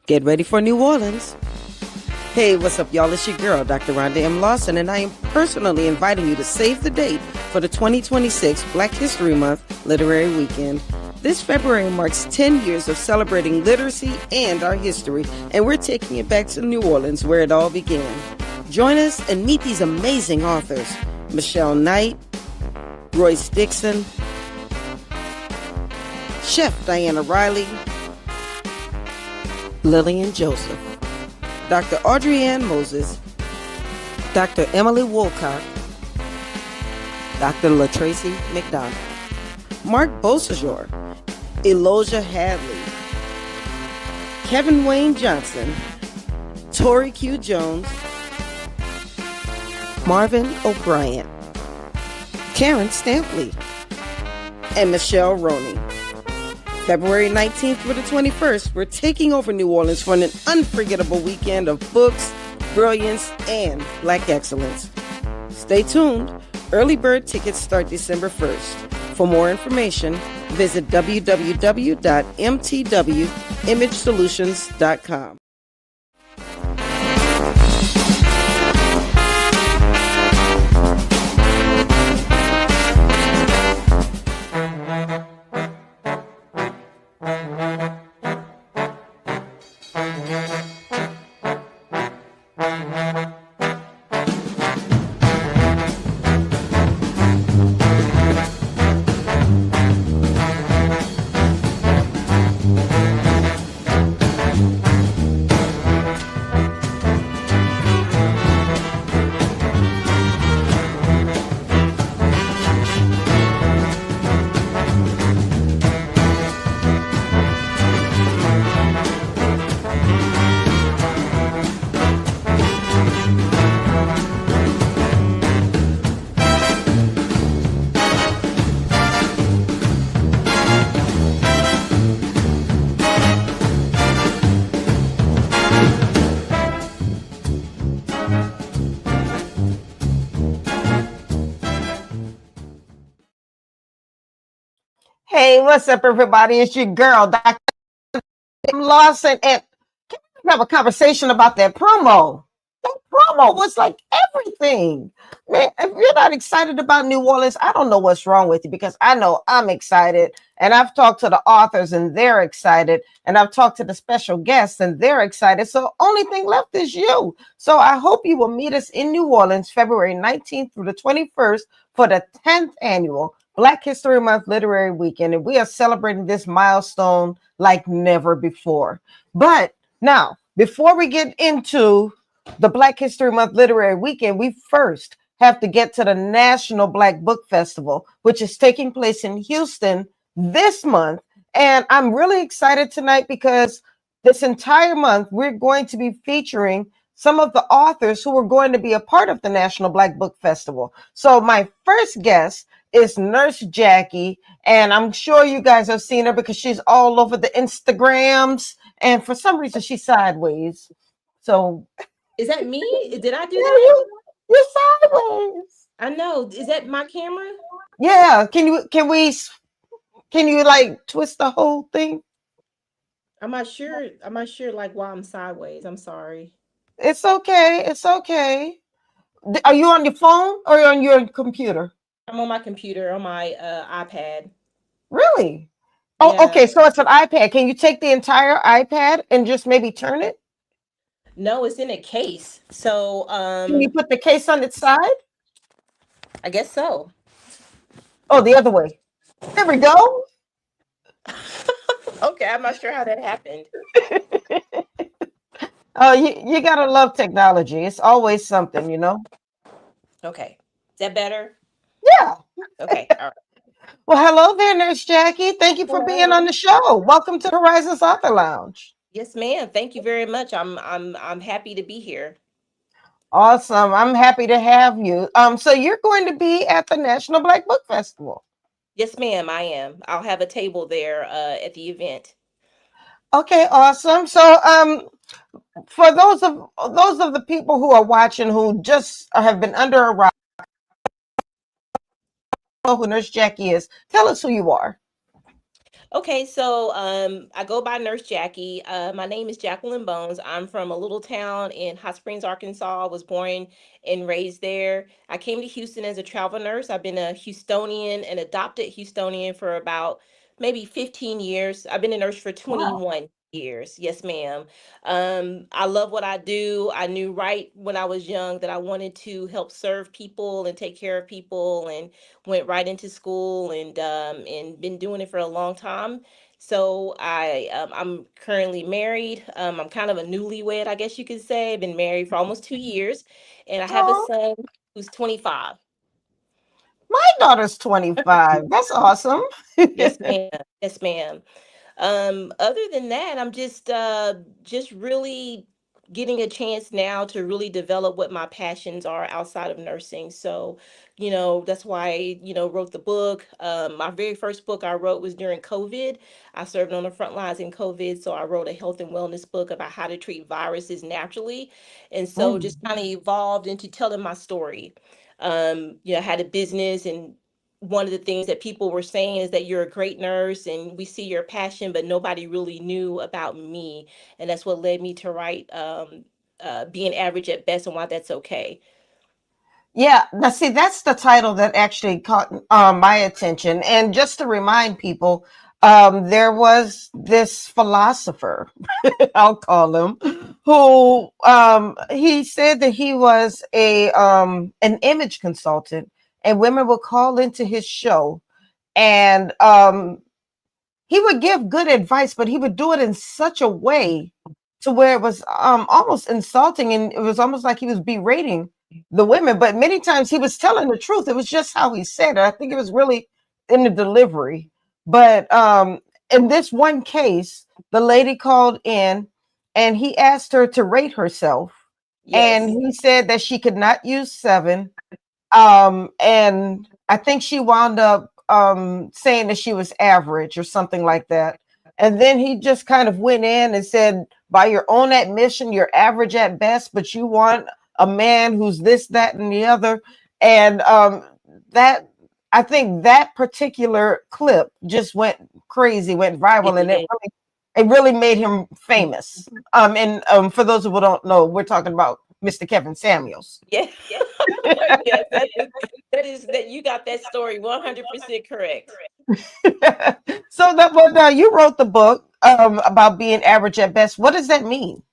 Get ready for New Orleans. Hey, what's up, y'all? It's your girl, Dr. Rhonda M. Lawson, and I am personally inviting you to save the date for the 2026 Black History Month Literary Weekend. This February marks 10 years of celebrating literacy and our history, and we're taking it back to New Orleans, where it all began. Join us and meet these amazing authors: Michelle Knight, Royce Dixon, Chef Diana Riley, Lillian Joseph, Dr. Audrey Ann Moses, Dr. Emily Woolcock, Dr. LaTracy McDonald, Mark Beausejour, Eloja Hadley, Kevin Wayne Johnson, Tori Q. Jones, Marvin O'Brien, Karen Stampley, and Michelle Roney. February 19th through the 21st, we're taking over New Orleans for an unforgettable weekend of books, brilliance, and Black excellence. Stay tuned. Early bird tickets start December 1st. For more information, visit www.mtwimagesolutions.com. Hey, what's up, everybody? It's your girl, Dr. Lawson, and can we have a conversation about that promo? That promo was like everything. Man, if you're not excited about New Orleans, I don't know what's wrong with you, because I know I'm excited, and I've talked to the authors and they're excited, and I've talked to the special guests and they're excited. So only thing left is you. So I hope you will meet us in New Orleans, February 19th through the 21st for the 10th annual Black History Month Literary Weekend, and we are celebrating this milestone like never before. But now, before we get into the Black History Month Literary Weekend, we first have to get to the National Black Book Festival, which is taking place in Houston this month. And I'm really excited tonight because this entire month, we're going to be featuring some of the authors who are going to be a part of the National Black Book Festival. So my first guest is Nurse Jackie, and I'm sure you guys have seen her because she's all over the Instagrams, and for some reason she's sideways. So is that me? Did I do yeah, that? you're sideways. I know. Is that my camera? Yeah. Can you like twist the whole thing? I'm not sure like why I'm sideways. I'm sorry. It's okay. It's okay. Are you on your phone or on your computer? I'm on my computer, on my iPad. Really? Oh, yeah. Okay. So it's an iPad. Can you take the entire iPad and just maybe turn it? No, it's in a case. So can you put the case on its side? I guess so. Oh, the other way. There we go. Okay, I'm not sure how that happened. Oh, you gotta love technology. It's always something, you know. Okay. Is that better? Yeah. Okay. All right. Well, hello there, Nurse Jackie. Thank you for being on the show. Welcome to the Horizons Author Lounge. Yes, ma'am. Thank you very much. I'm happy to be here. Awesome. I'm happy to have you. So you're going to be at the National Black Book Festival. Yes, ma'am, I am. I'll have a table there at the event. Okay, awesome. So for those of the people who are watching who just have been under a rock, who Nurse Jackie is, tell us who you are. Okay, so I go by Nurse Jackie. My name is Jacquelyn Bhones. I'm from a little town in Hot Springs, Arkansas. I was born and raised there. I came to Houston as a travel nurse. I've been a Houstonian, an adopted Houstonian for about maybe 15 years. I've been a nurse for Wow. 21 years. Yes, ma'am. I love what I do. I knew right when I was young that I wanted to help serve people and take care of people, and went right into school and been doing it for a long time. So I'm currently married. I'm kind of a newlywed, I guess you could say. I've been married for almost 2 years, and I have a Oh, son who's 25. my daughter's 25. That's awesome. Yes, ma'am. Yes, ma'am. Other than that, I'm just really getting a chance now to really develop what my passions are outside of nursing. So, that's why wrote the book. My very first book I wrote was during COVID. I served on the front lines in COVID, so I wrote a health and wellness book about how to treat viruses naturally. And so Mm. just kind of evolved into telling my story. I had a business, and one of the things that people were saying is that you're a great nurse and we see your passion, but nobody really knew about me. And that's what led me to write Being Average at Best and Why That's Okay. Yeah, now see, that's the title that actually caught my attention. And just to remind people, there was this philosopher, I'll call him, who he said that he was an image consultant, and women would call into his show, and he would give good advice, but he would do it in such a way to where it was almost insulting, and it was almost like he was berating the women. But many times he was telling the truth. It was just how he said it. I think it was really in the delivery. But in this one case, the lady called in and he asked her to rate herself. And Yes. he said that she could not use seven, and I think she wound up saying that she was average or something like that. And then he just kind of went in and said, by your own admission, you're average at best, but you want a man who's this, that, and the other. And that, I think that particular clip just went crazy, went It viral, and did. it really made him famous. And for those who don't know, we're talking about Mr. Kevin Samuels. Yeah. Yes, that you got that story 100% correct. So that, well, now you wrote the book about being average at best. What does that mean?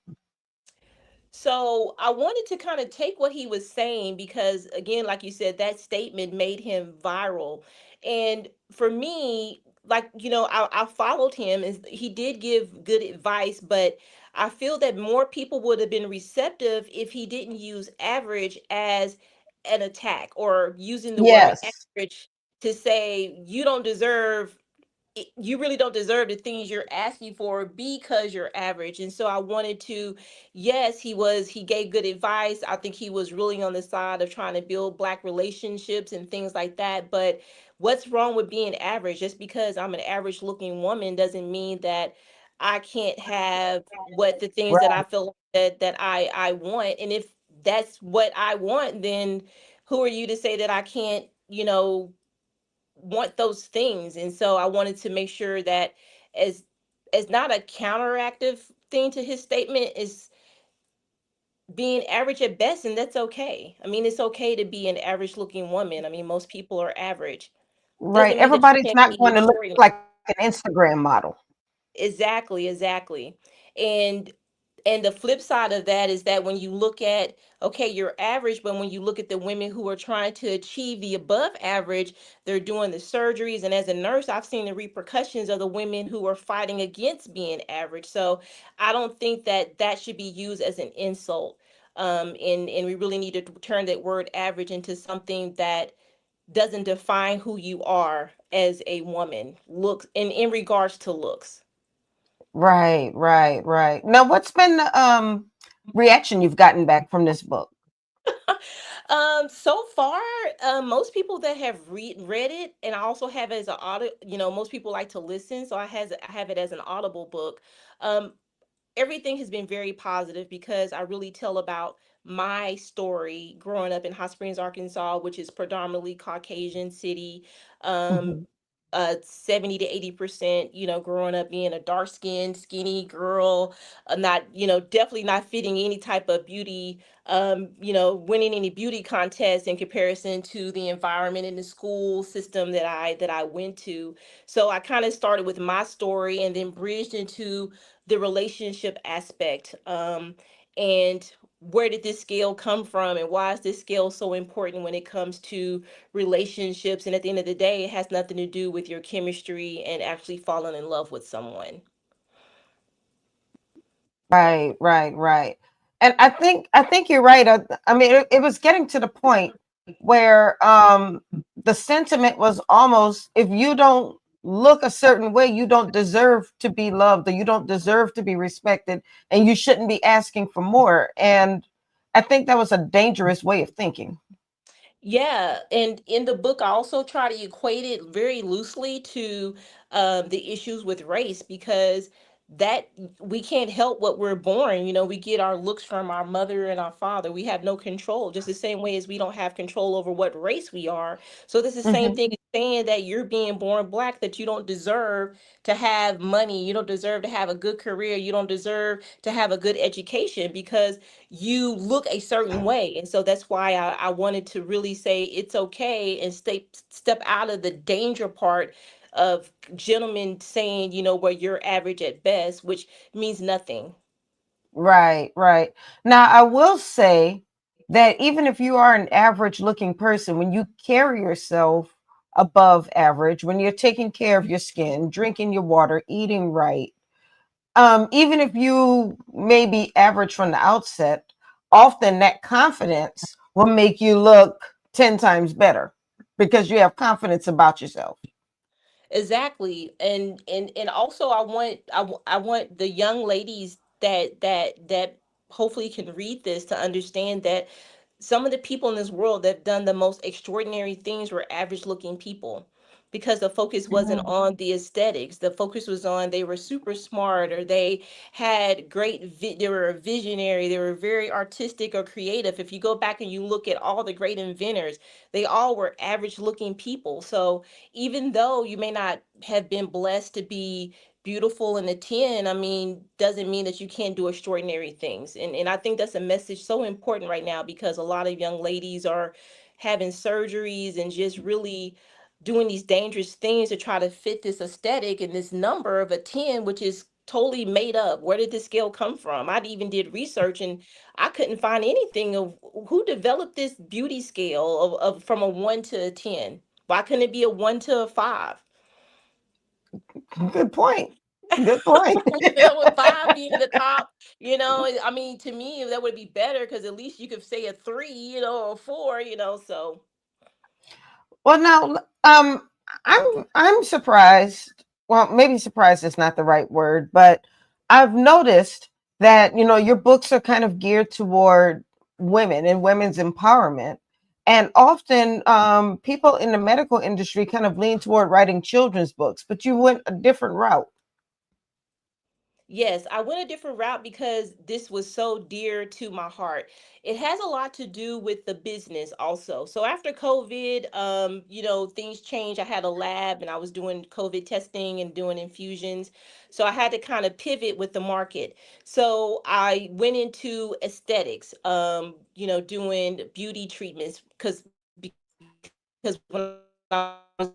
So I wanted to kind of take what he was saying because, again, like you said, that statement made him viral. And for me, like, I followed him and he did give good advice, but I feel that more people would have been receptive if he didn't use average as an attack or using the word Yes. average to say you don't deserve you really don't deserve the things you're asking for because you're average. And so I wanted to, yes, he gave good advice. I think he was really on the side of trying to build black relationships and things like that. But what's wrong with being average? Just because I'm an average looking woman doesn't mean that I can't have what the things that I Right. feel that I want. And if that's what I want, then who are you to say that I can't, want those things? And so I wanted to make sure that as not a counteractive thing to his statement is being average at best, and that's okay. I mean, it's okay to be an average looking woman. I mean, most people are average. Right. Doesn't mean that you Everybody's can't not be going to look extraordinary. like an Instagram model. Exactly, exactly. And the flip side of that is that when you look at, okay, you're average, but when you look at the women who are trying to achieve the above average, they're doing the surgeries. And as a nurse, I've seen the repercussions of the women who are fighting against being average. So I don't think that that should be used as an insult. And we really need to turn that word average into something that doesn't define who you are as a woman, looks, and in regards to looks. Right, right, right. Now, what's been the reaction you've gotten back from this book? So far, most people that have read it, and I also have it as an audio. Most people like to listen, so I have it as an audible book. Um, Everything has been very positive because I really tell about my story growing up in Hot Springs, Arkansas, which is predominantly Caucasian city. Um, Mhm. 70 to 80%, growing up being a dark skinned, skinny girl, not, definitely not fitting any type of beauty, winning any beauty contest in comparison to the environment in the school system that I went to. So I kind of started with my story and then bridged into the relationship aspect. And where did this scale come from, and why is this scale so important when it comes to relationships? And at the end of the day, it has nothing to do with your chemistry and actually falling in love with someone. Right, right, right. And I think you're right. I mean, it was getting to the point where the sentiment was almost, if you don't look a certain way, you don't deserve to be loved, or you don't deserve to be respected, and you shouldn't be asking for more. And I think that was a dangerous way of thinking. Yeah, and in the book, I also try to equate it very loosely to the issues with race, because that we can't help what we're born. We get our looks from our mother and our father. We have no control, just the same way as we don't have control over what race we are. So this is the same Hmm. thing as saying that you're being born black, that you don't deserve to have money, you don't deserve to have a good career, you don't deserve to have a good education because you look a certain way. And so that's why I wanted to really say it's okay and step out of the danger part of gentlemen saying, where you're average at best, which means nothing. Right, right. Now, I will say that even if you are an average looking person, when you carry yourself above average, when you're taking care of your skin, drinking your water, eating right, even if you may be average from the outset, often that confidence will make you look 10 times better because you have confidence about yourself. Exactly. And also I want the young ladies that hopefully can read this to understand that some of the people in this world that have done the most extraordinary things were average looking people, because the focus wasn't Mhm. on the aesthetics. The focus was on they were super smart, or they had they were a visionary, they were very artistic or creative. If you go back and you look at all the great inventors, they all were average looking people. So even though you may not have been blessed to be beautiful in a 10, I mean, doesn't mean that you can't do extraordinary things. And I think that's a message so important right now, because a lot of young ladies are having surgeries and just really doing these dangerous things to try to fit this aesthetic and this number of a 10, which is totally made up. Where did this scale come from? I even did research and I couldn't find anything of who developed this beauty scale of from a 1 to a 10. Why couldn't it be a 1 to a 5? Good point. Good point. With 5 being the top, I mean, to me, that would be better, because at least you could say a 3, or a 4, so. Well, now, I'm surprised. Well, maybe surprised is not the right word, but I've noticed that your books are kind of geared toward women and women's empowerment, and often people in the medical industry kind of lean toward writing children's books, but you went a different route. Yes, I went a different route because this was so dear to my heart. It has a lot to do with the business also. So after COVID, things changed. I had a lab and I was doing COVID testing and doing infusions. So I had to kind of pivot with the market. So I went into aesthetics, doing beauty treatments, because when I was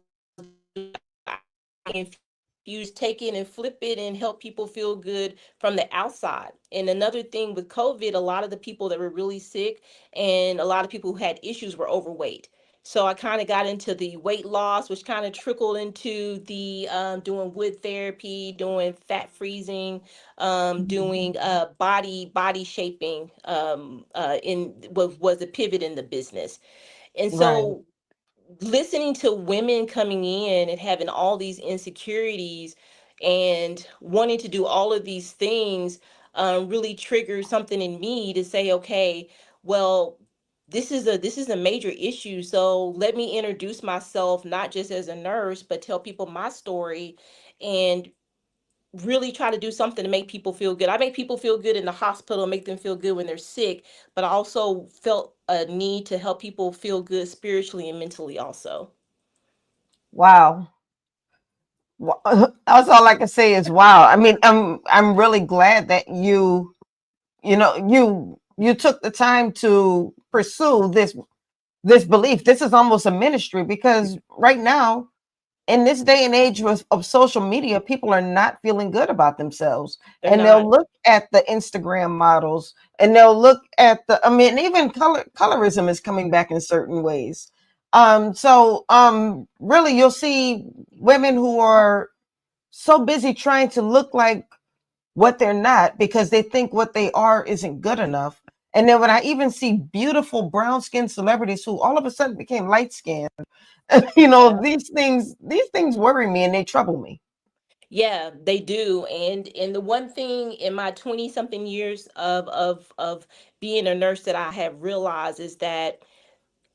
infuse, take it and flip it and help people feel good from the outside. And another thing with COVID, a lot of the people that were really sick and a lot of people who had issues were overweight. So I kind of got into the weight loss, which kind of trickled into the doing wood therapy, doing fat freezing, doing body shaping. In was a pivot in the business, and Right. so listening to women coming in and having all these insecurities and wanting to do all of these things really triggered something in me to say, okay, well, this is a major issue. So let me introduce myself not just as a nurse, but tell people my story and really try to do something to make people feel good. I make people feel good in the hospital, make them feel good when they're sick, but I also felt a need to help people feel good spiritually and mentally also. Wow. That's all I can say is wow. I mean, I'm really glad that you took the time to pursue this belief. This is almost a ministry because right now in this day and age of social media, people are not feeling good about themselves. They're And they'll not. look at the Instagram models and they'll look at I mean, even colorism is coming back in certain ways. Really you'll see women who are so busy trying to look like what they're not because they think what they are isn't good enough. And then when I even see beautiful brown skinned celebrities who all of a sudden became light skinned, Yeah. these things worry me and they trouble me. Yeah, they do. And the one thing in my 20 something years of being a nurse that I have realized is that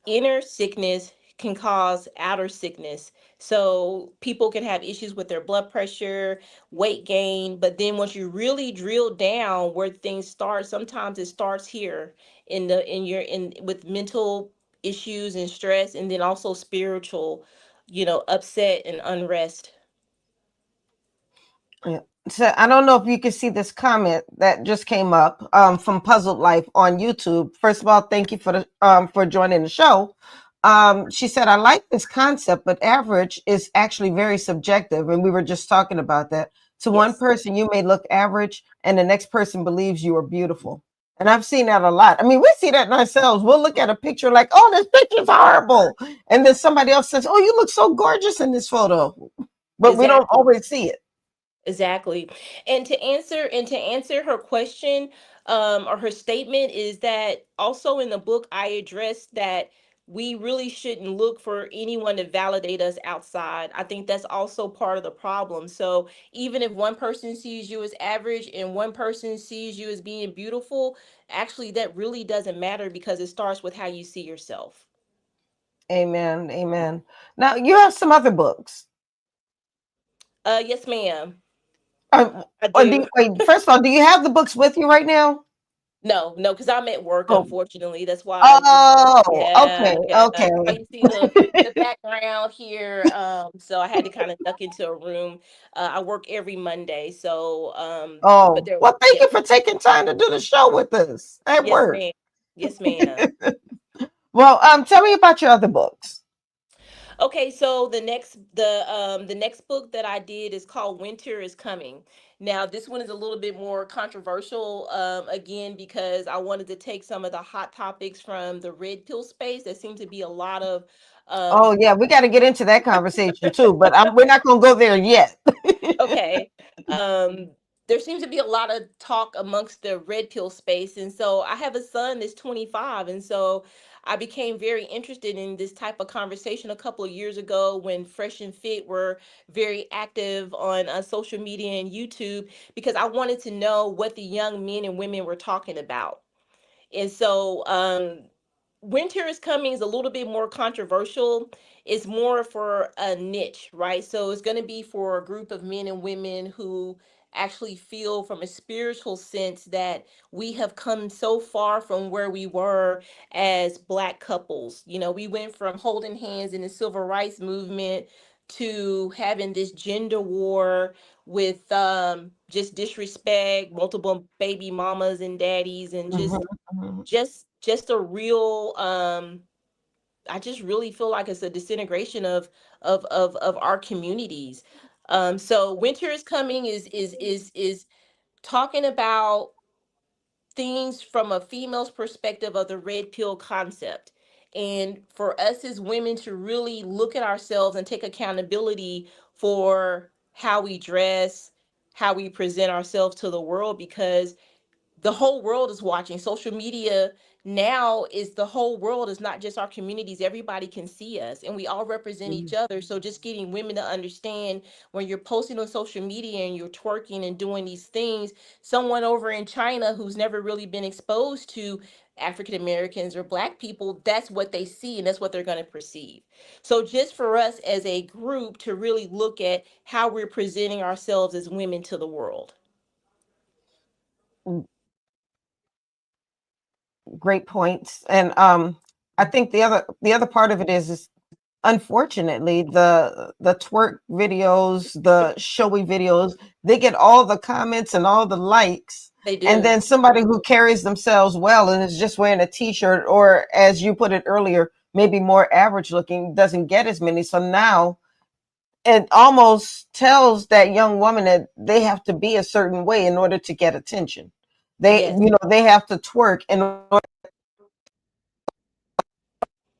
inner sickness can cause outer sickness. So people can have issues with their blood pressure, weight gain, but then once you really drill down where things start, sometimes it starts here in the in your in with mental issues and stress, and then also spiritual, upset and unrest. Yeah. So I don't know if you can see this comment that just came up from Puzzled Life on YouTube. First of all, thank you for joining the show. She said, "I like this concept, but average is actually very subjective, and we were just talking about that. To one Yes, person, you may look average, and the next person believes you are beautiful." And I've seen that a lot. I mean, we see that in ourselves. We'll look at a picture like, "Oh, this picture's horrible," and then somebody else says, "Oh, you look so gorgeous in this photo," but we don't exactly. always see it. Exactly. And to answer her question, or her statement, is that also in the book I addressed that we really shouldn't look for anyone to validate us outside. I think that's also part of the problem. So even if one person sees you as average and one person sees you as being beautiful, actually that really doesn't matter because it starts with how you see yourself. Amen. Amen. Now you have some other books. Yes, ma'am. Uh, I or do. first of all, do you have the books with you right now? No, no, because I'm at work, Oh, unfortunately. That's why oh, yeah, okay, yeah. That's why okay. you see the background here. So I had to kind of duck into a room. I work every Monday, so but Oh, there, well, thank yeah, you for taking time to do the show with us at yes, work. ma'am, yes, ma'am. Well, tell me about your other books. Okay, so the next book that I did is called Winter is Coming. Now, this one is a little bit more controversial, again, because I wanted to take some of the hot topics from the red pill space. There seems to be a lot of Oh, um, yeah, we got to get into that conversation too, but we're not going to go there yet. okay. Um, there seems to be a lot of talk amongst the red pill space. And so I have a son that's 25. And so I became very interested in this type of conversation a couple of years ago when Fresh and Fit were very active on social media and YouTube, because I wanted to know what the young men and women were talking about. And so Winter is Coming is a little bit more controversial. It's more for a niche, right? So it's going to be for a group of men and women who actually feel from a spiritual sense that we have come so far from where we were as black couples. We went from holding hands in the civil rights movement to having this gender war with just disrespect, multiple baby mamas and daddies, and Mhm, just mhm. just a real I just really feel like it's a disintegration of our communities. So Winter is Coming is talking about things from a female's perspective of the red pill concept, and for us as women to really look at ourselves and take accountability for how we dress, how we present ourselves to the world, because the whole world is watching. Social media now is the whole world, is not just our communities. Everybody can see us and we all represent each other. So just getting women to understand, when you're posting on social media and you're twerking and doing these things, someone over in China who's never really been exposed to African Americans or black people, that's what they see and that's what they're going to perceive. So just for us as a group to really look at how we're presenting ourselves as women to the world. Great points. And I think the other part of it is unfortunately, the twerk videos, the showy videos, they get all the comments and all the likes. They And do. then somebody who carries themselves well and is just wearing a t-shirt, or as you put it earlier, maybe more average looking, doesn't get as many. So now it almost tells that young woman that they have to be a certain way in order to get attention. They, Yes. they have to twerk in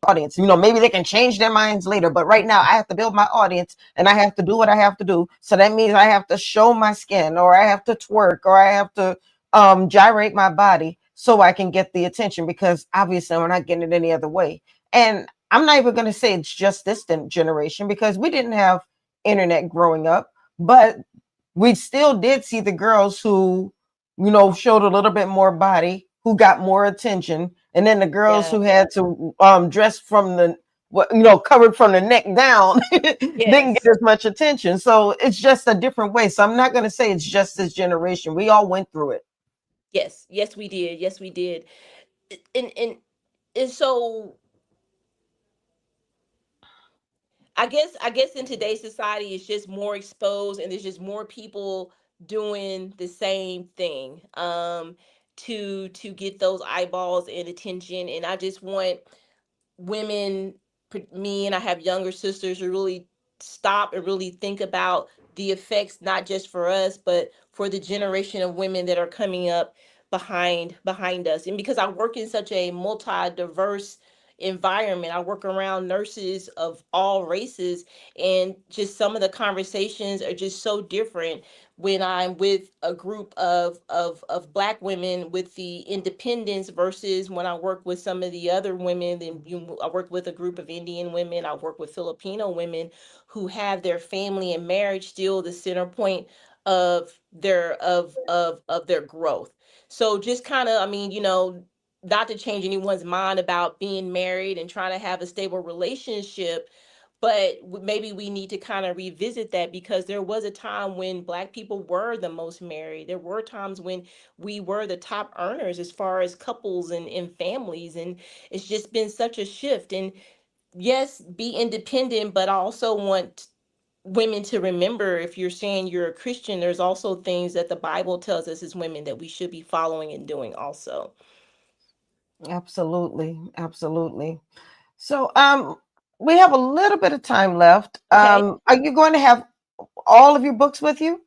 audience. Maybe they can change their minds later, but right now I have to build my audience and I have to do what I have to do. So that means I have to show my skin, or I have to twerk, or I have to gyrate my body so I can get the attention, because obviously we're not getting it any other way. And I'm not even going to say it's just this generation, because we didn't have internet growing up, but we still did see the girls who, showed a little bit more body, who got more attention, and then the girls Yeah. who had to dress from the what covered from the neck down didn't get Yes. as much attention. So it's just a different way. So I'm not going to say it's just this generation. We all went through it. Yes. Yes, we did. Yes, we did. And so I guess in today's society it's just more exposed, and there's just more people doing the same thing to get those eyeballs and attention. And I just want women, me, and I have younger sisters, to really stop and really think about the effects, not just for us but for the generation of women that are coming up behind us. And because I work in such a multi-diverse environment, I work around nurses of all races, and just some of the conversations are just so different when I'm with a group of black women with the independents versus when I work with some of the other women. I work with a group of Indian women, I work with Filipino women who have their family and marriage still the center point of their growth. So just kind of, I mean, not to change anyone's mind about being married and trying to have a stable relationship, but maybe we need to kind of revisit that, because there was a time when black people were the most married. There were times when we were the top earners as far as couples and families, and it's just been such a shift. And yes, be independent, but I also want women to remember, if you're saying you're a Christian, there's also things that the Bible tells us as women that we should be following and doing also. Absolutely, absolutely. So we have a little bit of time left. Okay. Are you going to have all of your books with you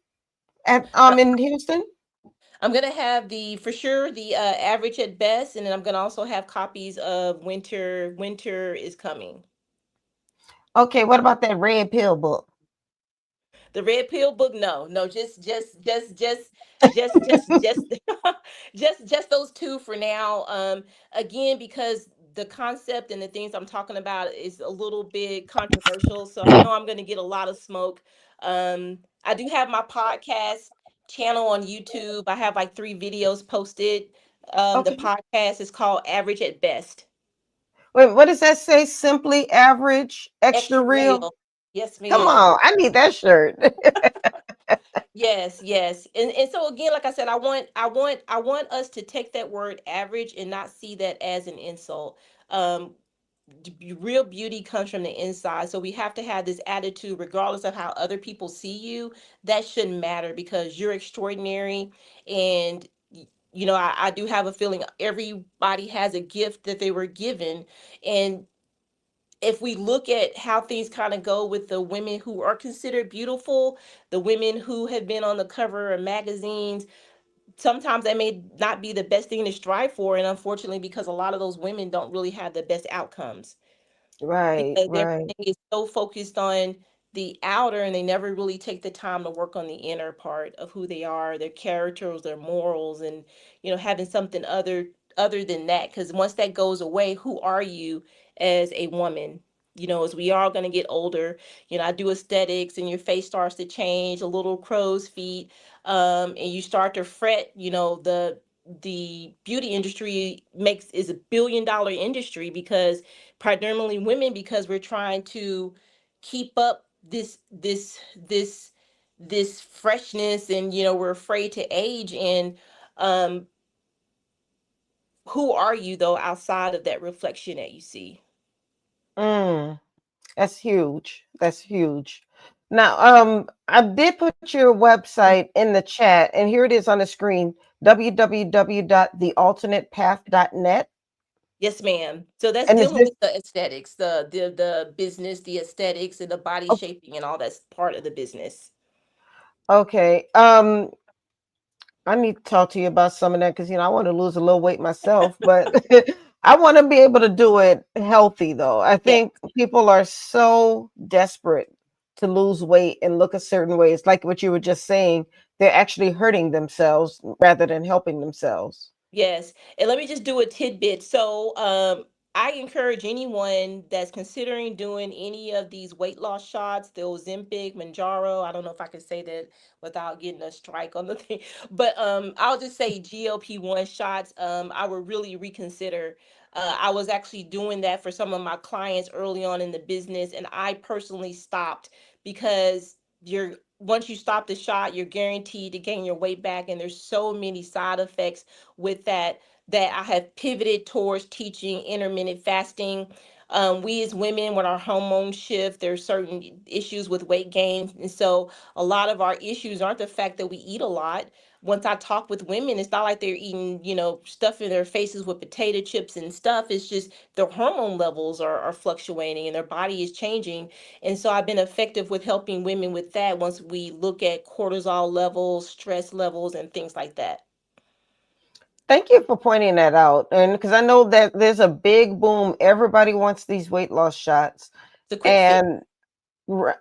at in Houston? I'm gonna have the for sure the average at best, and then I'm gonna also have copies of Winter. Winter is coming. Okay, what about that red pill book? The red pill book, no, no, just just those two for now. Again, because the concept and the things I'm talking about is a little bit controversial, so I know I'm gonna get a lot of smoke. I do have my podcast channel on YouTube. I have like 3 videos posted. The Okay. podcast is called Average at Best. Wait, what does that say? Simply average, extra Extra real? real. Yes, Come ma'am. on, I need that shirt. Yes, yes. And so again, like I said, I want us to take that word average and not see that as an insult. Um Real beauty comes from the inside. So we have to have this attitude regardless of how other people see you. That shouldn't matter, because you're extraordinary. And I do have a feeling everybody has a gift that they were given. And if we look at how things kind of go with the women who are considered beautiful, the women who have been on the cover of magazines, sometimes that may not be the best thing to strive for. And unfortunately, because a lot of those women don't really have the best outcomes, Right, because right. everything is so focused on the outer, and they never really take the time to work on the inner part of who they are, their characters, their morals, and having something other than that. Because once that goes away, who are you as a woman? As we are going to get older, I do aesthetics, and your face starts to change a little crow's feet, and you start to fret. The beauty industry makes is $1 billion industry, because predominantly women, because we're trying to keep up this freshness, and we're afraid to age. And um who are you though outside of that reflection that you see? Mm. That's huge. That's huge. Now, I did put your website in the chat, and here it is on the screen: www.thealternatepath.net. Yes, ma'am. So that's And is dealing this with the aesthetics, the business, the aesthetics, and the body oh, shaping, and all that's part of the business. okay? I need to talk to you about some of that because I want to lose a little weight myself, but I want to be able to do it healthy though. I Yes, think people are so desperate to lose weight and look a certain way. It's like what you were just saying. They're actually hurting themselves rather than helping themselves. yes. And let me just do a tidbit. So, I encourage anyone that's considering doing any of these weight loss shots, the Ozempic, Manjaro. I don't know if I can say that without getting a strike on the thing, but I'll just say GLP-1 shots. I would really reconsider. I was actually doing that for some of my clients early on in the business, and I personally stopped because you're once you stop the shot, you're guaranteed to gain your weight back, and there's so many side effects with that I have pivoted towards teaching intermittent fasting. We as women, when our hormones shift, there's certain issues with weight gain, and so a lot of our issues aren't the fact that we eat a lot. Once I talk with women, it's not like they're eating, stuff in their faces with potato chips and stuff. It's just their hormone levels are fluctuating and their body is changing. And so I've been effective with helping women with that once we look at cortisol levels, stress levels, and things like that. Thank you for pointing that out. And because I know that there's a big boom, everybody wants these weight loss shots. It's a quick fix. And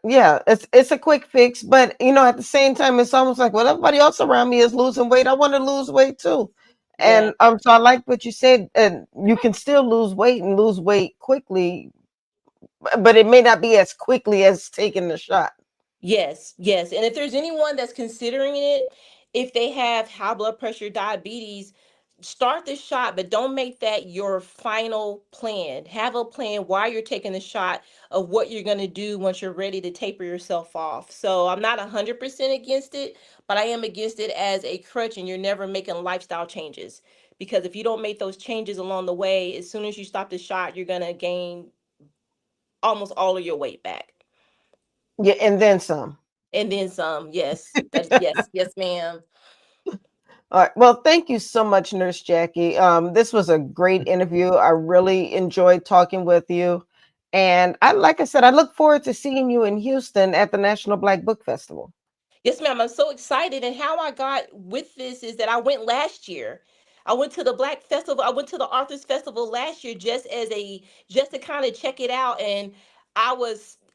yeah, it's a quick fix, but at the same time, it's almost like, well, everybody else around me is losing weight. I want to lose weight too, Yeah. and so I like what you said. And you can still lose weight and lose weight quickly, but it may not be as quickly as taking the shot. Yes, yes. And if there's anyone that's considering it, if they have high blood pressure, diabetes, start the shot, but don't make that your final plan. Have a plan while you're taking the shot of what you're going to do once you're ready to taper yourself off. So I'm not 100% against it, but I am against it as a crutch, and you're never making lifestyle changes. Because if you don't make those changes along the way, as soon as you stop the shot, you're going to gain almost all of your weight back. Yeah, and then some. And then some. Yes. That's yes, yes, ma'am. All right. Well, thank you so much, Nurse Jackie. This was a great interview. I really enjoyed talking with you, and like I said, I look forward to seeing you in Houston at the National Black Book Festival. Yes, ma'am. I'm so excited. And how I got with this is that I went last year. I went to the Black Festival. I went to the Authors Festival last year just to kind of check it out. And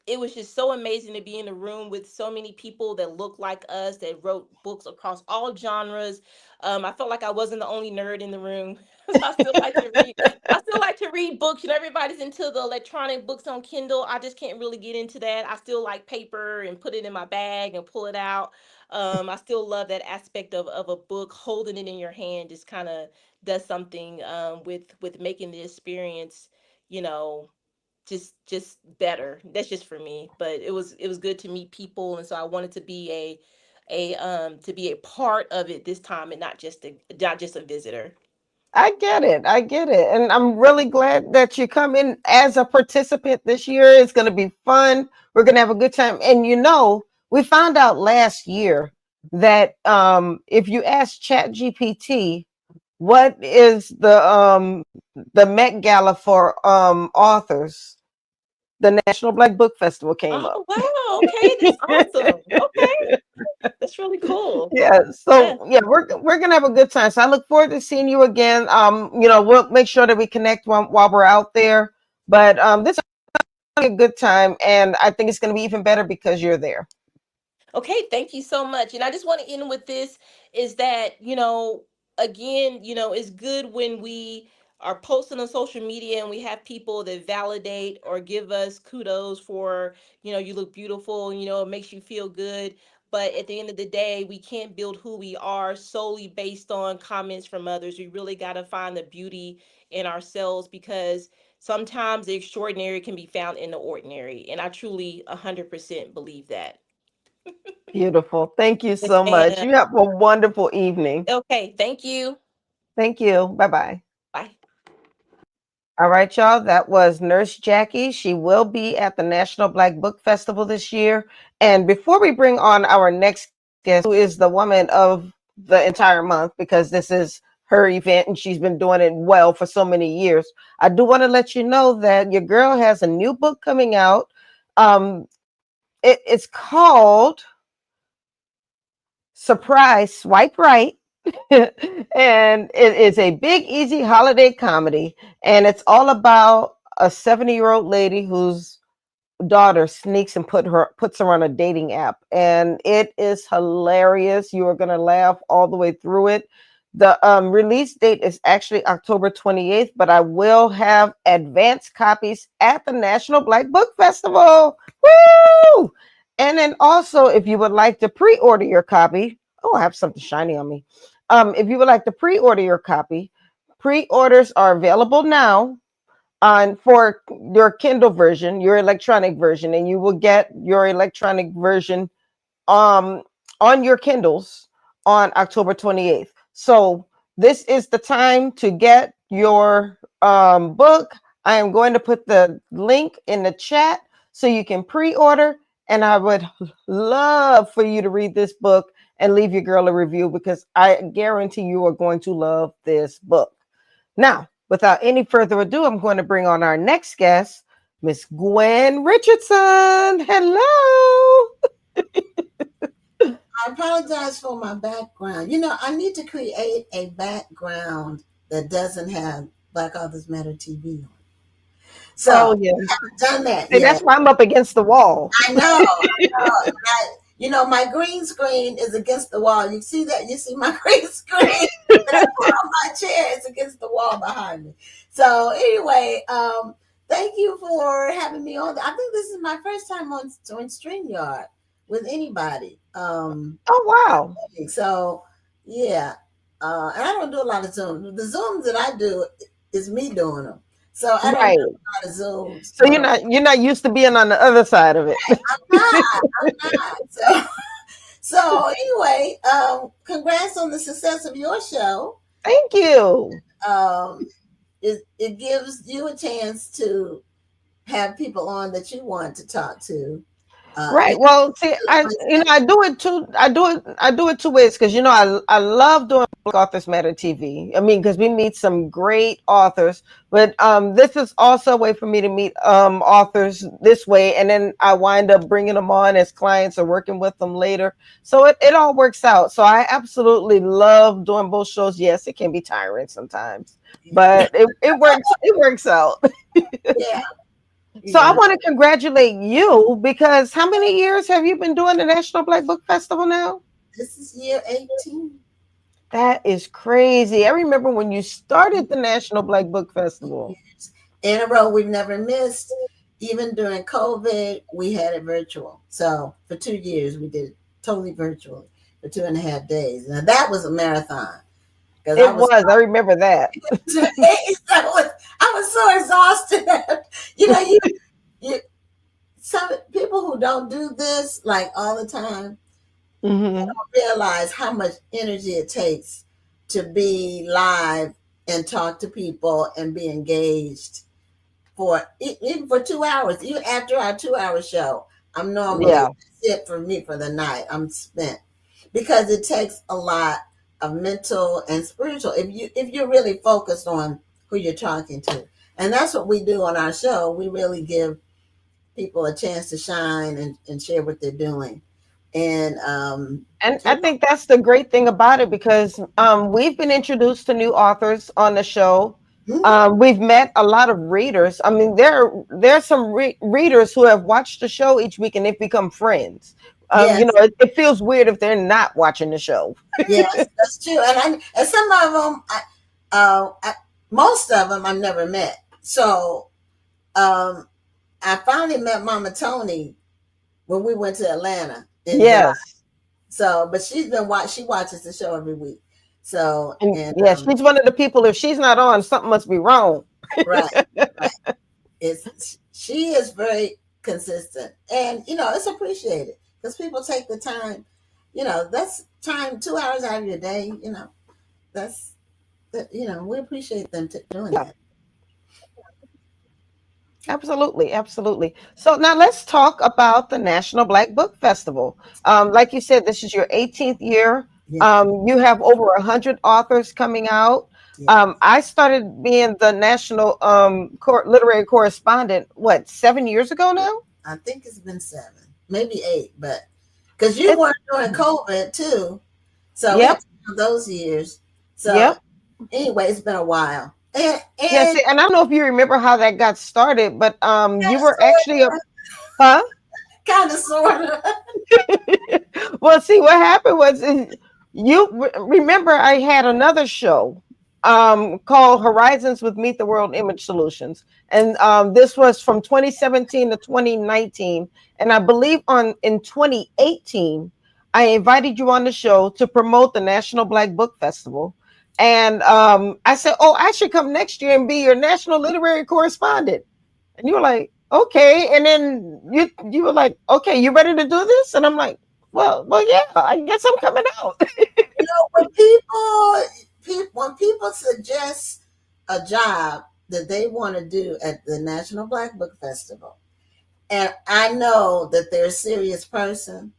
it was just so amazing to be in the room with so many people that look like us, that wrote books across all genres. I felt like I wasn't the only nerd in the room. I still like to read. I still like to read books. Everybody's into the electronic books on Kindle. I just can't really get into that. I still like paper and put it in my bag and pull it out. I still love that aspect of a book. Holding it in your hand just kind of does something with making the experience, you know, just better. That's just for me. But it was good to meet people, and so I wanted to be a part of it this time, and not just a visitor. I get it. I get it. And I'm really glad that you come in as a participant this year. It's going to be fun. We're going to have a good time. And we found out last year that if you ask ChatGPT what is the Met Gala for authors, the National Black Book Festival came up. Oh wow, okay, that's awesome. Okay, that's really cool. Yeah, Yeah. so yeah, we're gonna have a good time. So I look forward to seeing you again. We'll make sure that we connect while we're out there. But this is a good time, and I think it's gonna be even better because you're there. Okay, thank you so much. And I just want to end with this is that, again, it's good when we are posting on social media and we have people that validate or give us kudos for, you look beautiful, it makes you feel good. But at the end of the day, we can't build who we are solely based on comments from others. We really got to find the beauty in ourselves, because sometimes the extraordinary can be found in the ordinary. And I truly 100% believe that. Beautiful. Thank you Yes, so much. ma'am. You have a wonderful evening. Okay, thank you. Thank you. Bye bye. Bye. All right, y'all. That was Nurse Jackie. She will be at the National Black Book Festival this year. And before we bring on our next guest, who is the woman of the entire month, because this is her event and she's been doing it well for so many years, I do want to let you know that your girl has a new book coming out. It's called Surprise Swipe Right. And it is a big, easy holiday comedy. And it's all about a 70-year-old lady whose daughter sneaks and puts her on a dating app, and it is hilarious. You are going to laugh all the way through it. The release date is actually October 28th, but I will have advanced copies at the National Black Book Festival. Woo! And then also, if you would like to pre-order your copy, oh, I have something shiny on me. If you would like to pre-order your copy, pre-orders are available now on for your Kindle version, your electronic version, and you will get your electronic version um on your Kindles on October 28th. So this is the time to get your book. I am going to put the link in the chat so you can pre-order, and I would love for you to read this book and leave your girl a review, because I guarantee you are going to love this book. Now, without any further ado, I'm going to bring on our next guest, Miss Gwen Richardson. Hello. I apologize for my background. I need to create a background that doesn't have Black Authors Matter TV on. So Oh, yeah. I haven't done that See, yet. that's why I'm up against the wall. I know. My green screen is against the wall. You see that? You see my green screen that I put on my chair is against the wall behind me. So anyway, thank you for having me on. I think this is my first time on StreamYard with anybody. Oh, wow. So yeah, and I don't do a lot of Zooms. The Zooms that I do is me doing them. So I don't do a lot of Zooms. So you're not used to being on the other side of it. I'm not. So anyway, congrats on the success of your show. Thank you. It gives you a chance to have people on that you want to talk to. Right. Well, see, I do it too. I do it two ways, because I love doing Black Authors Matter TV. I mean, because we meet some great authors, but this is also a way for me to meet authors this way, and then I wind up bringing them on as clients or working with them later. So it all works out. So I absolutely love doing both shows. Yes, it can be tiring sometimes, but it works. It works out. Yeah. So I want to congratulate you, because how many years have you been doing the National Black Book Festival now? This is year 18. That is crazy. I remember when you started the National Black Book Festival. In a row, we've never missed. Even during COVID, we had it virtual. So for 2 years, we did it totally virtually for 2.5 days. Now that was a marathon. I remember that. I was so exhausted. Some people who don't do this like all the time, don't realize how much energy it takes to be live and talk to people and be engaged even for 2 hours. Even after our 2-hour show, I'm normally it for me for the night. I'm spent, because it takes a lot of mental and spiritual if you're really focused on who you're talking to. And that's what we do on our show. We really give people a chance to shine and share what they're doing. And I think that's the great thing about it, because we've been introduced to new authors on the show. We've met a lot of readers. I mean, there's some readers who have watched the show each week, and they've become friends. Yes. It feels weird if they're not watching the show. Yes, that's true. And some of them, most of them I've never met. So I finally met Mama Tony when we went to Atlanta. Yes. So, but she watches the show every week. So, she's one of the people. If she's not on, something must be wrong. Right. She is very consistent, and it's appreciated, because people take the time. That's time, 2 hours out of your day. We appreciate them doing that. Absolutely, absolutely. So now let's talk about the National Black Book Festival. Like you said, this is your 18th year. Yeah, You have over 100 authors coming out. yeah. I started being the national literary correspondent, what, 7 years ago now? I think it's been 7, maybe 8, but because you It's weren't during COVID too, so we have yep, to count those years. So yep. anyway, it's been a while, Yeah, and see, and I don't know if you remember how that got started, but kind you of were actually a sort huh? kind of sort of. Well, see, what happened was remember I had another show called Horizons with Meet the World Image Solutions. And this was from 2017 to 2019. And I believe on in 2018, I invited you on the show to promote the National Black Book Festival. And I said, oh, I should come next year and be your national literary correspondent. And you were like, okay. And then you were like, okay, you ready to do this? And I'm like, well, yeah, I guess I'm coming out. You know, when people suggest a job that they want to do at the National Black Book Festival, and I know that they're a serious person,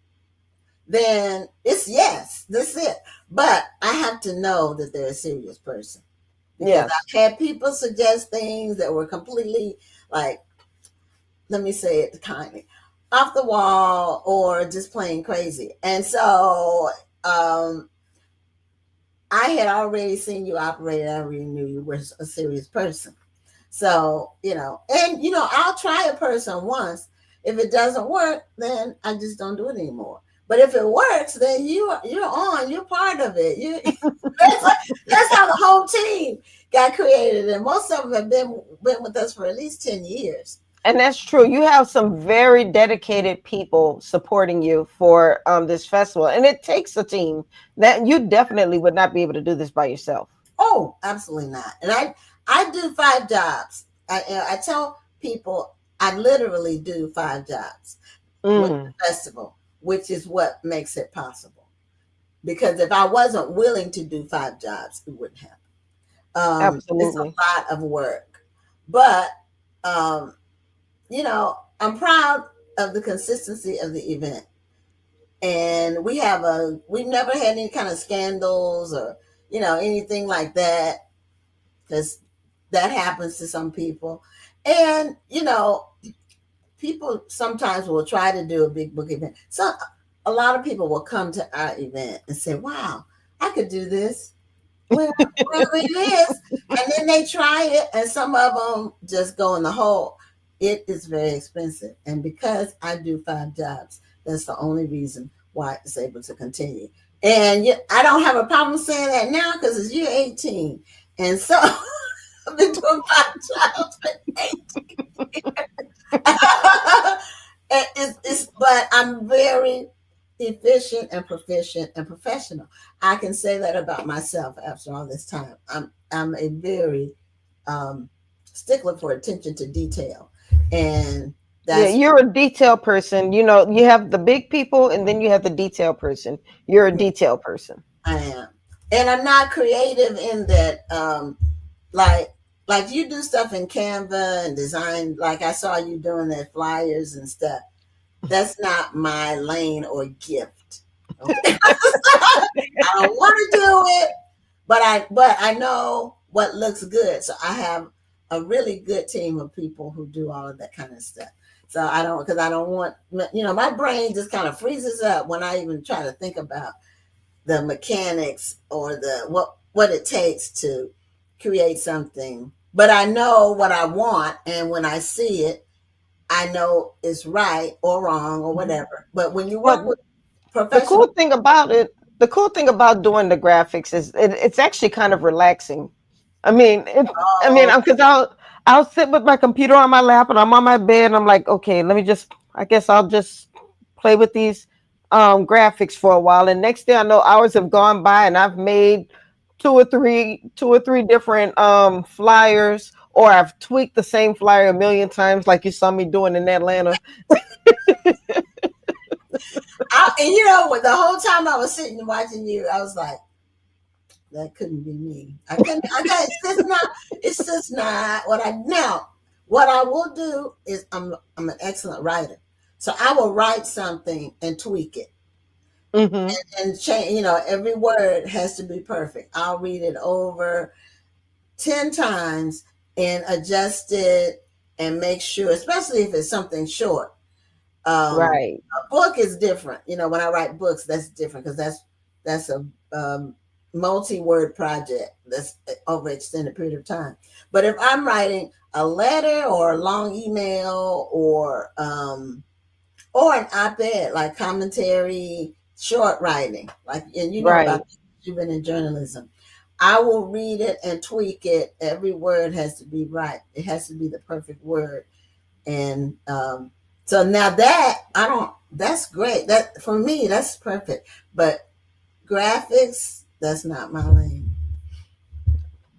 then it's yes, that's it. But I have to know that they're a serious person because Yes. I've had people suggest things that were completely like, let me say it kindly, off the wall or just plain crazy. And so I had already seen you operate. I already knew you were a serious person. So, and I'll try a person once. If it doesn't work, then I just don't do it anymore. But if it works, then you're on. You're part of it. That's how the whole team got created, and most of them have been with us for at least 10 years. And that's true. You have some very dedicated people supporting you for this festival. And it takes a team that you definitely would not be able to do this by yourself. Oh, absolutely not. And I do 5 jobs. I tell people I literally do 5 jobs with Mm, the festival, which is what makes it possible. Because if I wasn't willing to do 5 jobs, it wouldn't happen. It's absolutely. a lot of work, but um, I'm proud of the consistency of the event. And we've never had any kind of scandals or anything like that, because that happens to some people. And people sometimes will try to do a big book event. So a lot of people will come to our event and say, wow, I could do this. Well, whatever it is. And then they try it, and some of them just go in the hole. It is very expensive. And because I do 5 jobs, that's the only reason why it's able to continue. And I don't have a problem saying that now because it's year 18. And so I've been doing 5 jobs for 18. But I'm very efficient and proficient and professional. I can say that about myself after all this time. I'm a very stickler for attention to detail, and Yeah, that's you're a detail person. You have the big people and then you have the detail person. You're a detail person. I am. And I'm not creative in that. Like you do stuff in Canva and design. Like I saw you doing that flyers and stuff. That's not my lane or gift. Okay. I don't want to do it, but I know what looks good. So I have a really good team of people who do all of that kind of stuff. So because I don't want, my brain just kind of freezes up when I even try to think about the mechanics or what it takes to create something. But I know what I want, and when I see it, I know it's right or wrong or whatever. But when you work Well, with the professional, cool thing about it, the cool thing about doing the graphics is it's actually kind of relaxing. I mean, oh, because I'll sit with my computer on my lap and I'm on my bed and I'm like, okay, let me just, I guess I'll just play with these graphics for a while. And next thing I know, hours have gone by and I've made two or three different flyers, or I've tweaked the same flyer a million times, like you saw me doing in Atlanta. and when the whole time I was sitting watching you, I was like, that couldn't be me. I couldn't. It's just not what I now. what I will do is I'm an excellent writer. So I will write something and tweak it Mm-hmm. and change, every word has to be perfect. I'll read it over 10 times and adjust it and make sure, especially if it's something short. Right. A book is different. When I write books, that's different because that's a multi-word project that's over extended period of time. But if I'm writing a letter or a long email or an op-ed like commentary, short writing, like, and about Right. you've been in journalism, I will read it and tweak it. Every word has to be right. It has to be the perfect word. And so now that I don't, that's great. That for me, that's perfect. But graphics, that's not my lane.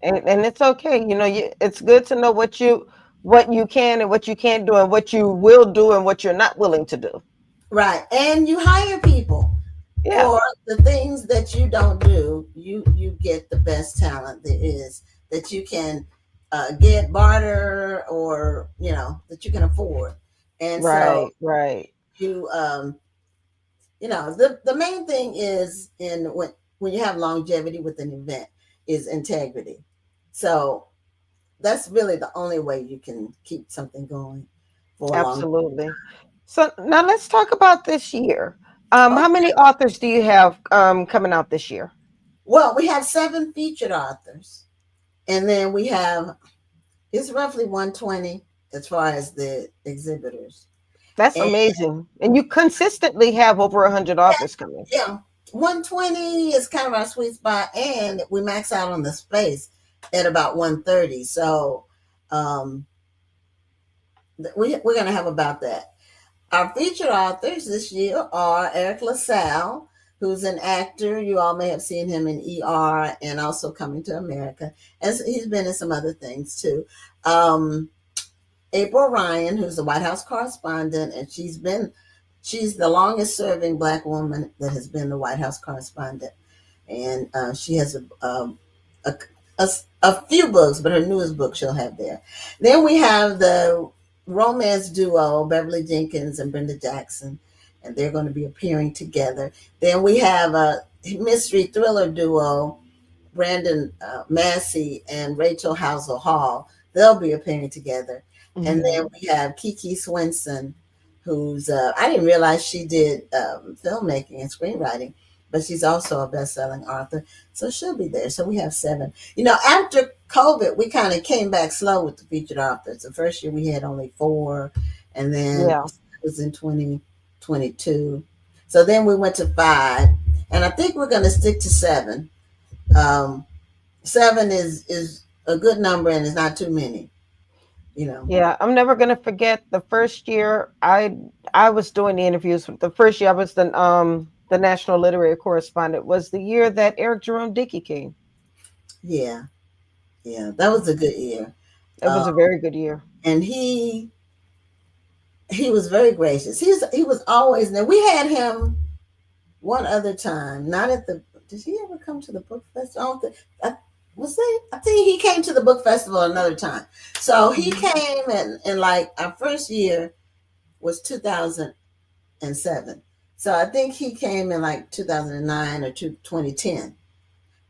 And it's okay. It's good to know what you can and what you can't do and what you will do and what you're not willing to do. Right. And you hire people Yeah. for the things that you don't do. You get the best talent there is that you can get barter or that you can afford. And so Right. Right. you the main thing is in when you have longevity with an event is integrity. So that's really the only way you can keep something going for a long. Absolutely. So now let's talk about this year. How Okay. many authors do you have coming out this year? Well, we have 7 featured authors, and then we have it's roughly 120 as far as the exhibitors. That's And amazing. And you consistently have over 100 authors coming. yeah, 120 is kind of our sweet spot, and we max out on the space at about 130. So um, we're going to have about that. Our featured authors this year are Eric LaSalle, who's an actor. You all may have seen him in ER and also Coming to America. And he's been in some other things too. Um, April Ryan, who's the White House correspondent, and she's the longest serving Black woman that has been the White House correspondent. And she has a, a, a few books, but her newest book she'll have there. Then we have the romance duo Beverly Jenkins and Brenda Jackson, and they're going to be appearing together. Then we have a mystery thriller duo Brandon Massey and Rachel Housel Hall. They'll be appearing together. And then Mhm. we have Kiki Swenson, who's, I didn't realize she did filmmaking and screenwriting, but she's also a best-selling author. So she'll be there. So we have 7. After COVID, we kind of came back slow with the featured authors. The first year we had only 4, and then Yeah. it was in 2022. So then we went to 5, and I think we're going to stick to 7. um, 7 is a good number and it's not too many. You know. Yeah, I'm never gonna forget the first year I was doing the interviews. The first year I was the national literary correspondent was the year that Eric Jerome Dickey came. Yeah, yeah, that was a good year. It was Uh, a very good year. and he was very gracious. He was always there. We had him one other time, not at the. Did he ever come to the book festival? I don't think. I think he came to the book festival another time. So he Mhm. came and like our first year was 2007. So I think he came in like 2009 or 2010.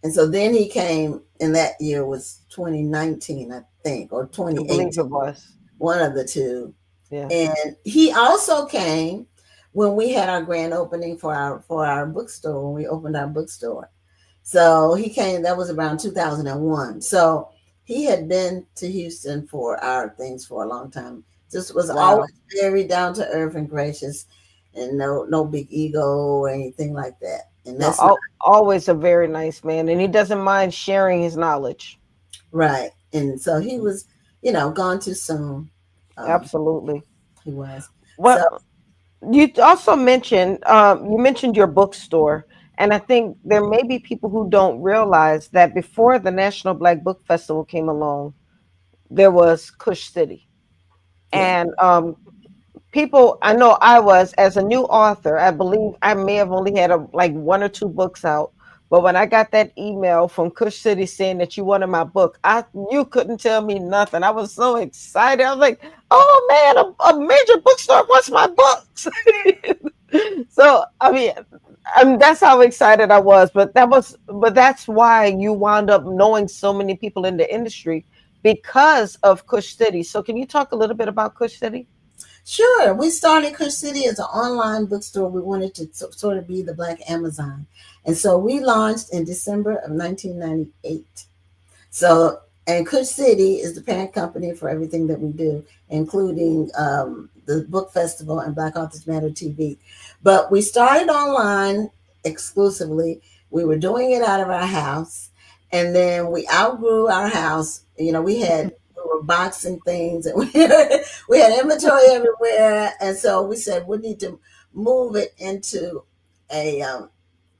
And so then he came, and that year was 2019, I think, or I believe 2018, it was. one of the two. Yeah. And he also came when we had our grand opening for our bookstore, when we opened our bookstore. So he came, that was around 2001. So he had been to Houston for our things for a long time. Just was always Wow. very down to earth and gracious, and no big ego or anything like that. And No, that's not always a very nice man, and he doesn't mind sharing his knowledge. right. And so he was, gone too soon. Um, Absolutely. he was. So Well, you also mentioned your bookstore, and I think there may be people who don't realize that before the National Black Book Festival came along, there was Kush City, yeah, and people. I know I was as a new author. I believe I may have only had like 1 or 2 books out, But when I got that email from Kush City saying that you wanted my book, you couldn't tell me nothing. I was so excited. I was like, "Oh man, a major bookstore wants my books!" So that's how excited I was. But that's why you wound up knowing so many people in the industry because of Kush City. So can you talk a little bit about Kush City? Sure. We started Kush City as an online bookstore. We wanted to sort of be the Black Amazon. And so we launched in December of 1998. So, and Kush City is the parent company for everything that we do, including the book festival and Black Authors Matter TV. But we started online exclusively. We were doing it out of our house, and then we outgrew our house. We were boxing things, and we had inventory everywhere, and so we said we need to move it into a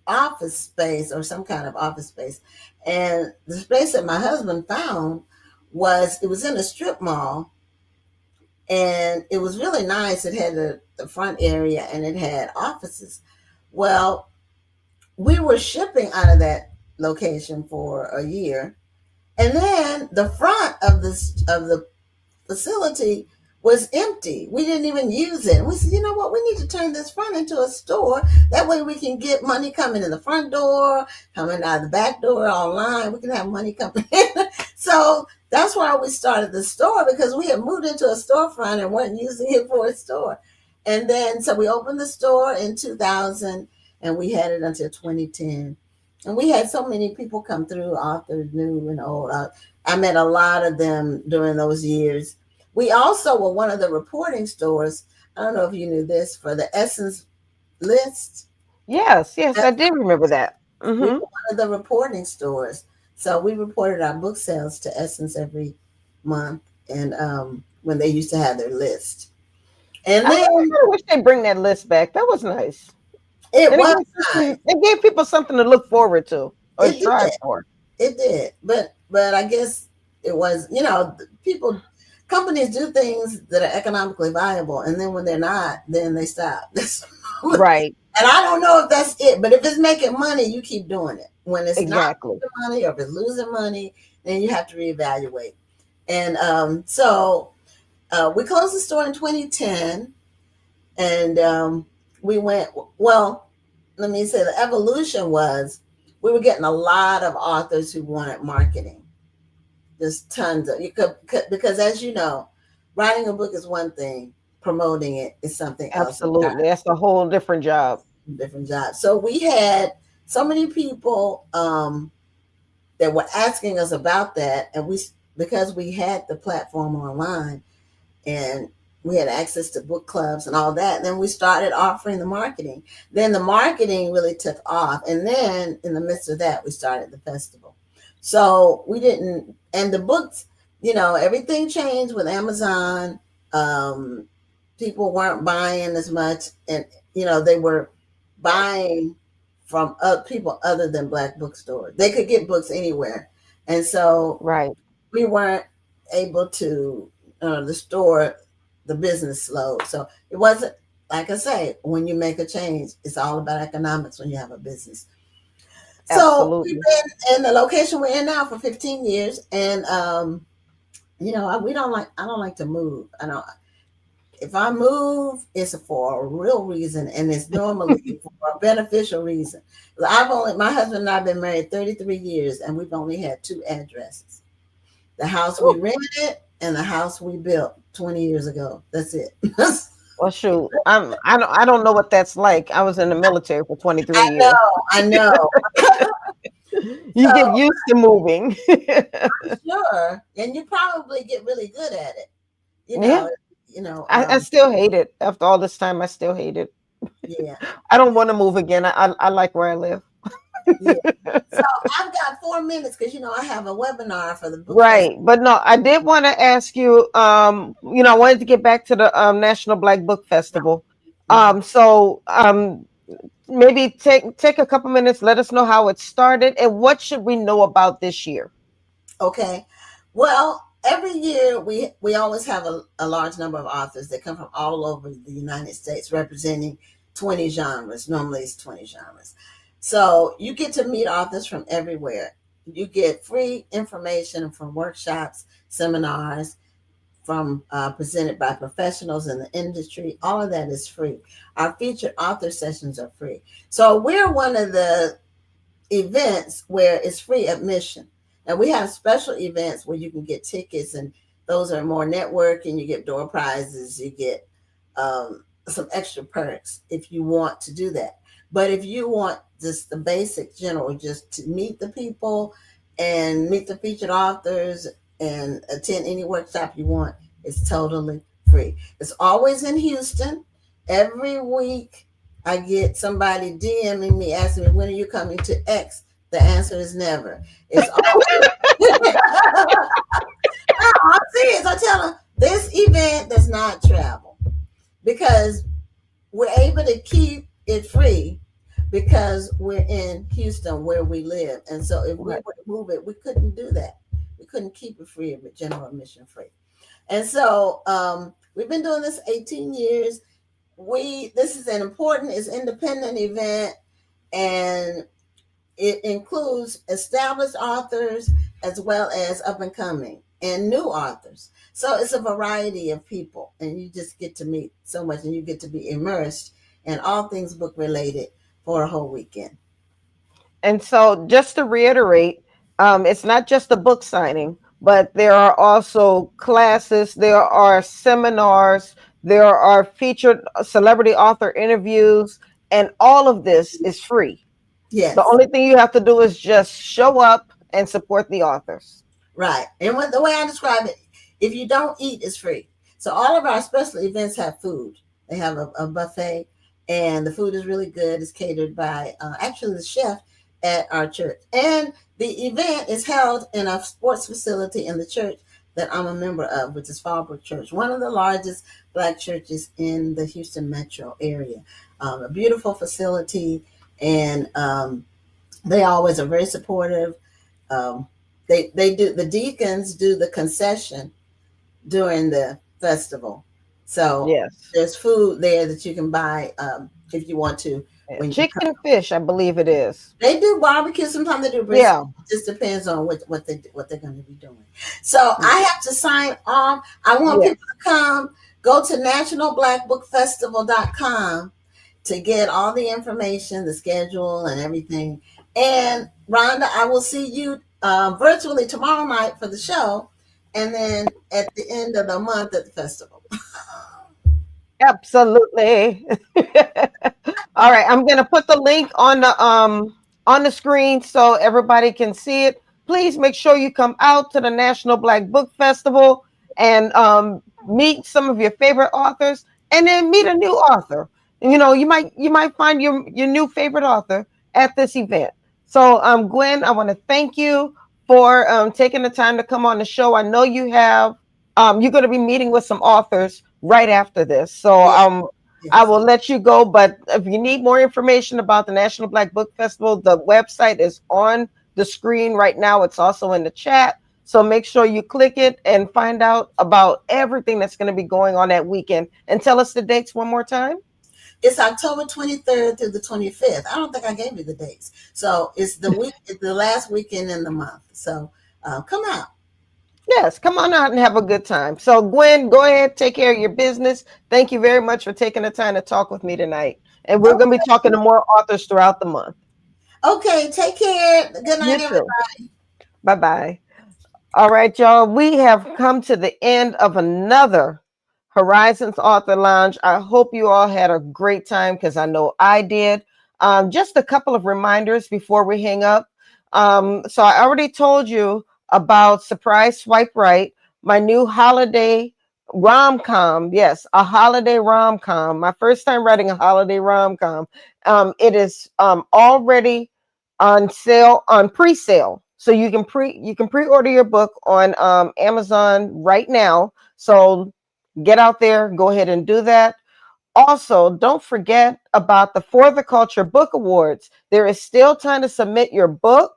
office space or some kind of office space. And the space that my husband found it was in a strip mall, and it was really nice. It had the front area and it had offices. Well, we were shipping out of that location for a year, and then the front of the facility was empty. We didn't even use it. And we said, you know what? We need to turn this front into a store. That way we can get money coming in the front door, coming out of the back door online. We can have money coming in. So that's why we started the store, because we had moved into a storefront and weren't using it for a store. And then, so we opened the store in 2000, and we had it until 2010. And we had so many people come through, authors, new and old. I met a lot of them during those years. We also were one of the reporting stores. I don't know if you knew this, for the Essence list. Yes, I did remember that. We were one of the reporting stores. So we reported our book sales to Essence every month, and when they used to have their list. And then I wish they bring that list back. That was nice. It was nice. It gave people something to look forward to or strive for. It did, but I guess it was, companies do things that are economically viable, and then when they're not, then they stop. Right. And I don't know if that's it, but if it's making money, you keep doing it. When it's not making money, or if it's losing money, then you have to reevaluate. And so we closed the store in 2010, and we went, well, let me say the evolution was we were getting a lot of authors who wanted marketing. There's tons of, because as you know, writing a book is one thing, promoting it is something else. Absolutely. That's a whole different job. So we had so many people that were asking us about that. And because we had the platform online and we had access to book clubs and all that, and then we started offering the marketing. Then the marketing really took off. And then in the midst of that, we started the festival. So we didn't, and the books, everything changed with Amazon. People weren't buying as much, and, they were buying from people other than Black bookstores. They could get books anywhere. And so we weren't able to, the business slowed. So it wasn't, like I say, when you make a change, it's all about economics when you have a business. So we've been in the location we're in now for 15 years. And, I don't like to move. If I move, it's for a real reason, and it's normally for a beneficial reason. My husband and I have been married 33 years, and we've only had 2 addresses. The house we rented and the house we built 20 years ago. That's it. Well, shoot, I don't know what that's like. I was in the military for 23 years. I know. You get used to moving. I'm sure, and you probably get really good at it. I still hate it. After all this time, I still hate it. Yeah. I don't want to move again. I like where I live. Yeah. So I've got 4 minutes because I have a webinar for the book. Right. But no, I did want to ask you, I wanted to get back to the National Black Book Festival. So maybe take a couple minutes, let us know how it started and what should we know about this year. Okay. Well, every year we always have a large number of authors that come from all over the United States representing 20 genres. Normally it's 20 genres. So you get to meet authors from everywhere. You get free information from workshops, seminars, from presented by professionals in the industry. All of that is free. Our featured author sessions are free. So we're one of the events where it's free admission. And we have special events where you can get tickets, and those are more networking. You get door prizes, you get some extra perks if you want to do that. But if you want just the basic general, just to meet the people and meet the featured authors and attend any workshop you want, it's totally free. It's always in Houston. Every week I get somebody DMing me asking me, when are you coming to X? The answer is never. It's always no, I'm serious. I tell them this event does not travel because we're able to keep it free because we're in Houston where we live. And so if we were to move it, we couldn't do that. We couldn't keep it free, but general admission free. And so we've been doing this 18 years. This is an important, it's independent event, and it includes established authors as well as up and coming and new authors. So it's a variety of people, and you just get to meet so much, and you get to be immersed in all things book related for a whole weekend. And so just to reiterate, it's not just a book signing, but there are also classes, there are seminars, there are featured celebrity author interviews, and all of this is free. Yes. The only thing you have to do is just show up and support the authors. Right. And the way I describe it, if you don't eat, it's free. So all of our special events have food. They have a buffet, and the food is really good. It's catered by actually the chef at our church. And the event is held in a sports facility in the church that I'm a member of, which is Fallbrook Church, one of the largest Black churches in the Houston metro area. A beautiful facility, and they always are very supportive. They do, the deacons do the concession during the festival. So yes, there's food there that you can buy if you want to. When chicken, fish, I believe it is. They do barbecue. Sometimes they do brisket. Yeah. It just depends on what they're going to be doing. So I have to sign off. I want people to come. Go to nationalblackbookfestival.com to get all the information, the schedule, and everything. And Rhonda, I will see you virtually tomorrow night for the show, and then at the end of the month at the festival. Absolutely. All right, I'm going to put the link on the screen so everybody can see it. Please make sure you come out to the National Black Book Festival and meet some of your favorite authors, and then meet a new author. You know, you might find your new favorite author at this event. So, Gwen, I want to thank you for taking the time to come on the show. I know you have you're going to be meeting with some authors right after this. So I will let you go. But if you need more information about the National Black Book Festival, the website is on the screen right now. It's also in the chat. So make sure you click it and find out about everything that's going to be going on that weekend. And tell us the dates one more time. It's October 23rd through the 25th. I don't think I gave you the dates. So it's it's the last weekend in the month. So come out. Yes, come on out and have a good time. So, Gwen, go ahead, take care of your business. Thank you very much for taking the time to talk with me tonight. And we're going to be talking to more authors throughout the month. Okay, take care. Good night, everybody. Bye-bye. All right, y'all. We have come to the end of another Horizons Author Lounge. I hope you all had a great time, because I know I did. Just a couple of reminders before we hang up. So I already told you about Surprise Swipe Right, my new holiday rom-com. Yes, a holiday rom-com. My first time writing a holiday rom-com. It is already on sale, on pre-sale. So you can pre-order your book on Amazon right now. So get out there, go ahead and do that. Also, don't forget about the For the Culture Book Awards. There is still time to submit your book.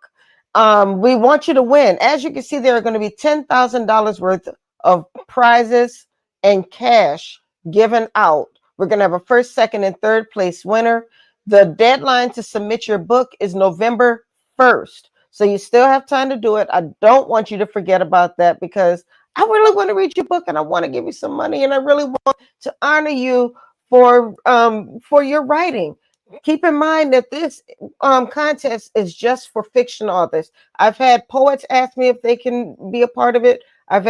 We want you to win. As you can see, there are going to be $10,000 worth of prizes and cash given out. We're going to have a first, second, and third place winner. The deadline to submit your book is November 1st. So you still have time to do it. I don't want you to forget about that, because I really want to read your book and I want to give you some money, and I really want to honor you for your writing. Keep in mind that this contest is just for fiction authors. I've had poets ask me if they can be a part of it. I've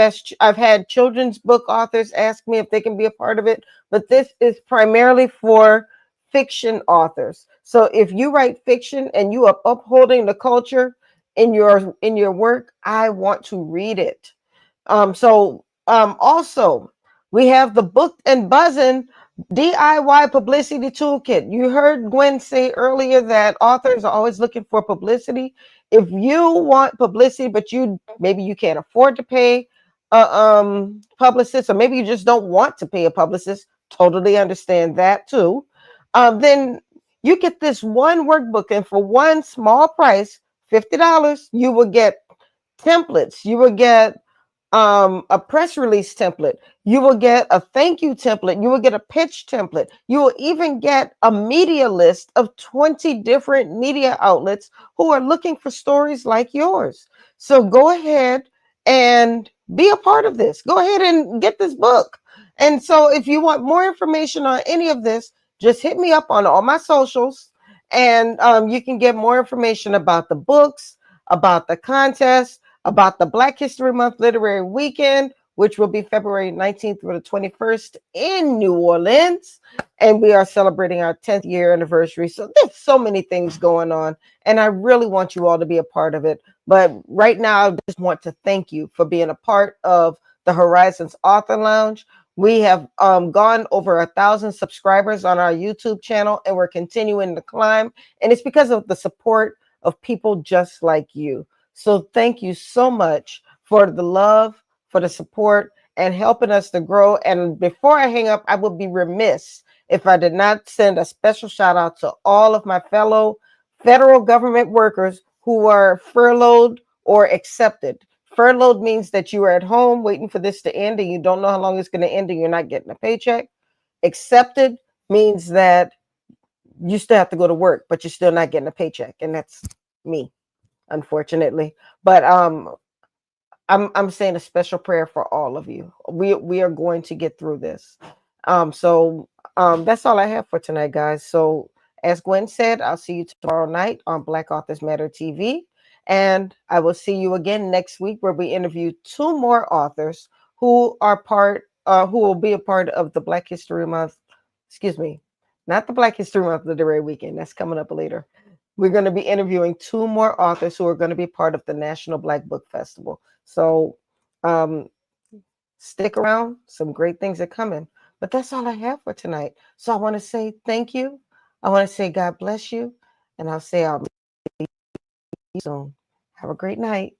had children's book authors ask me if they can be a part of it, but this is primarily for fiction authors. So if you write fiction and you are upholding the culture in your work, I want to read it. Also, we have the Booked and Buzzing DIY Publicity Toolkit. You heard Gwen say earlier that authors are always looking for publicity. If you want publicity, but maybe you can't afford to pay a publicist, or maybe you just don't want to pay a publicist, totally understand that too. Then you get this one workbook, and for one small price, $50, you will get templates. You will get a press release template. You will get a thank you template. You will get a pitch template. You will even get a media list of 20 different media outlets who are looking for stories like yours. So go ahead and be a part of this. Go ahead and get this book. And so if you want more information on any of this, just hit me up on all my socials, and you can get more information about the books, about the contest, about the Black History Month Literary Weekend, which will be February 19th through the 21st in New Orleans. And we are celebrating our 10th year anniversary. So there's so many things going on, and I really want you all to be a part of it. But right now, I just want to thank you for being a part of the Horizons Author Lounge. We have gone over 1,000 subscribers on our YouTube channel, and we're continuing to climb. And it's because of the support of people just like you. So thank you so much for the love, for the support, and helping us to grow. And before I hang up, I would be remiss if I did not send a special shout out to all of my fellow federal government workers who are furloughed or accepted. Furloughed means that you are at home waiting for this to end and you don't know how long it's going to end and you're not getting a paycheck. Accepted means that you still have to go to work, but you're still not getting a paycheck. And that's me, unfortunately. But I'm saying a special prayer for all of you. We are going to get through this. That's all I have for tonight, guys. So as Gwen said, I'll see you tomorrow night on Black Authors Matter TV. And I will see you again next week, where we interview 2 more authors who will be a part of the Black History Month. Excuse me, not the Black History Month Literary Weekend. That's coming up later. We're going to be interviewing 2 more authors who are going to be part of the National Black Book Festival. So stick around. Some great things are coming. But that's all I have for tonight. So I want to say thank you. I want to say God bless you. And I'll say I'll meet you soon. Have a great night.